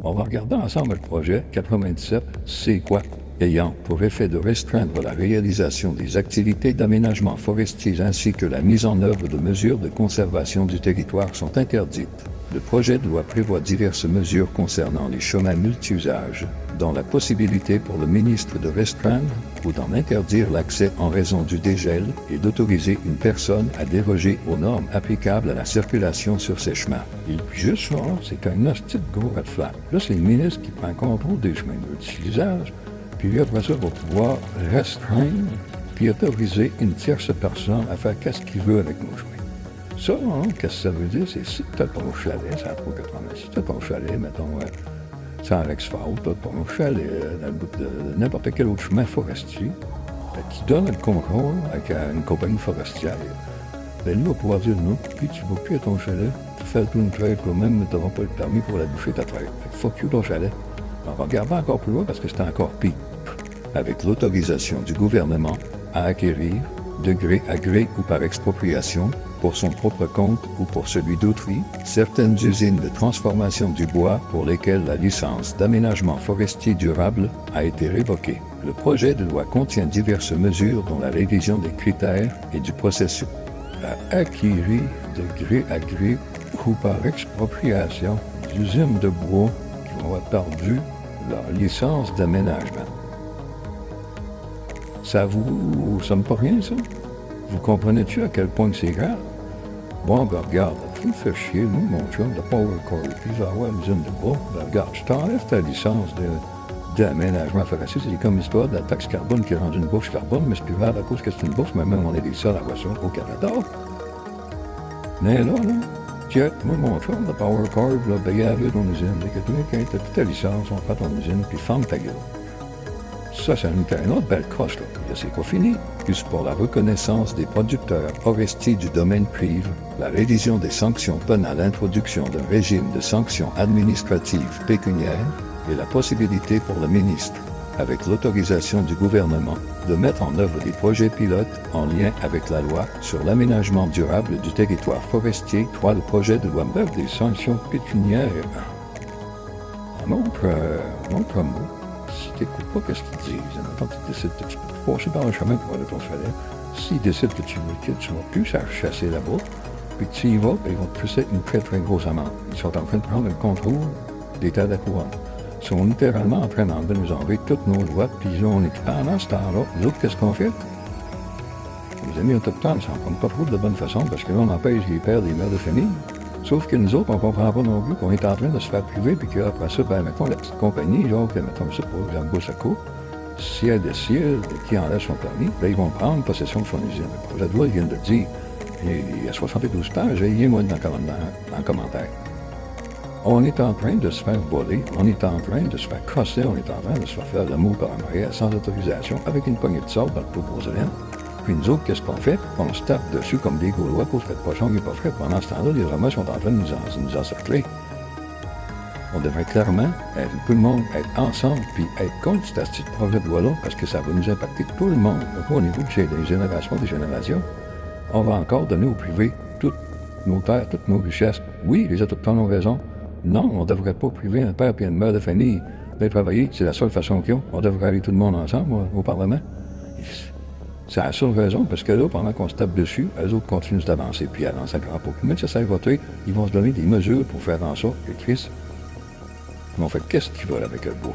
On va regarder ensemble le projet 97, c'est quoi? Ayant pour effet de restreindre la réalisation des activités d'aménagement forestier ainsi que la mise en œuvre de mesures de conservation du territoire sont interdites. Le projet de loi prévoit diverses mesures concernant les chemins multi-usages, dont la possibilité pour le ministre de restreindre ou d'en interdire l'accès en raison du dégel et d'autoriser une personne à déroger aux normes applicables à la circulation sur ces chemins. Et puis juste ça, c'est un hostie de gros red flag. Là, c'est le ministre qui prend contrôle des chemins multi-usages, puis après ça, va pouvoir restreindre puis autoriser une tierce personne à faire qu'est-ce qu'il veut avec nos chemins. Ça, hein, qu'est-ce que ça veut dire? C'est si tu as ton chalet, c'est à 380. Si tu as ton chalet, mettons, sans Rexford, tu as ton chalet dans le bout de n'importe quel autre chemin forestier, qui donne le contrôle avec une compagnie forestière. Ben lui va pouvoir dire non, puis tu vas plus à ton chalet, tu fais tout une trail quand même, mais tu n'auras pas le permis pour la boucher ta trail. Fait que fuck you ton chalet. On va regarder encore plus loin parce que c'est encore pire. Avec l'autorisation du gouvernement à acquérir, de gré à gré ou par expropriation, pour son propre compte ou pour celui d'autrui, certaines usines de transformation du bois pour lesquelles la licence d'aménagement forestier durable a été révoquée. Le projet de loi contient diverses mesures dont la révision des critères et du processus à acquérir de gré à gré ou par expropriation d'usines de bois qui vont avoir perdu leur licence d'aménagement. Ça vous somme pas rien, ça? Vous comprenez-tu à quel point c'est grave? Bon, ben regarde, tu me fais chier, nous, mon chum, de Power Corp, puis il va avoir une usine de bois. Ben regarde, je t'enlève ta licence d'aménagement forestier. C'est comme l'histoire de la taxe carbone qui est rendue une bourse carbone, mais c'est plus grave à cause que c'est une bourse, mais même on est des seuls à voir ça au Canada. Mais là, check, moi, mon chum, de Power Corp, là, ben, il arrive ton usine. Dès que tu as toute ta licence, on prend ton usine, puis ferme ta gueule. Ça nous fait une autre belle croche, là. Là, c'est pas fini. Juste pour la reconnaissance des producteurs forestiers du domaine privé, la révision des sanctions pénales, l'introduction d'un régime de sanctions administratives pécuniaires et la possibilité pour le ministre, avec l'autorisation du gouvernement, de mettre en œuvre des projets pilotes en lien avec la loi sur l'aménagement durable du territoire forestier, le projet de loi meurt des sanctions pécuniaires. Montre-moi. Si tu n'écoutes pas ce qu'ils disent, maintenant tu décides que tu peux passer par un chemin pour aller à ton chalet. S'ils décident que tu ne vas plus chasser là-bas, puis tu y vas, ben, ils vont te pousser une très très grosse amende. Ils sont en train de prendre le contrôle des terres de la couronne. Ils sont littéralement en train de nous enlever toutes nos droits, puis on est pendant ce temps-là. Nous autres, qu'est-ce qu'on fait? Les amis autochtones ne s'en prennent pas trop de la bonne façon parce que là, on empêche les pères des mères de famille. Sauf que nous autres, on ne comprend pas non plus qu'on est en train de se faire priver, puis qu'après ça, ben, mettons, la petite compagnie, genre, mettons ça pour exemple Boussaco, si elle décide qui enlève son permis, ben, ils vont prendre possession de son usine. Le projet de loi, ils viennent de dire, il y a 72 pages, j'ai moi dans le commentaire. On est en train de se faire voler, on est en train de se faire crosser, on est en train de se faire l'amour par en arrière sans autorisation, avec une poignée de sable dans le pot pour Zélène. Puis nous autres, qu'est-ce qu'on fait? On se tape dessus comme des Gaulois pour se faire pochon qui n'est pas frais. Pendant ce temps-là, les Romains sont en train de nous encercler. On devrait clairement, tout le monde, être ensemble puis être contre ce petit projet de loi-là parce que ça va nous impacter tout le monde. Donc, au niveau des générations, on va encore donner au privé toutes nos terres, toutes nos richesses. Oui, les Autochtones ont raison. Non, on ne devrait pas priver un père et une mère de famille de travailler. C'est la seule façon qu'ils ont. On devrait aller tout le monde ensemble au Parlement. C'est la seule raison, parce que là, pendant qu'on se tape dessus, eux autres continuent d'avancer, puis avancent à grand pas. Même si ça sert à voter, ils vont se donner des mesures pour faire en sorte que Chris, ils vont faire qu'est-ce qu'ils veulent avec le bois.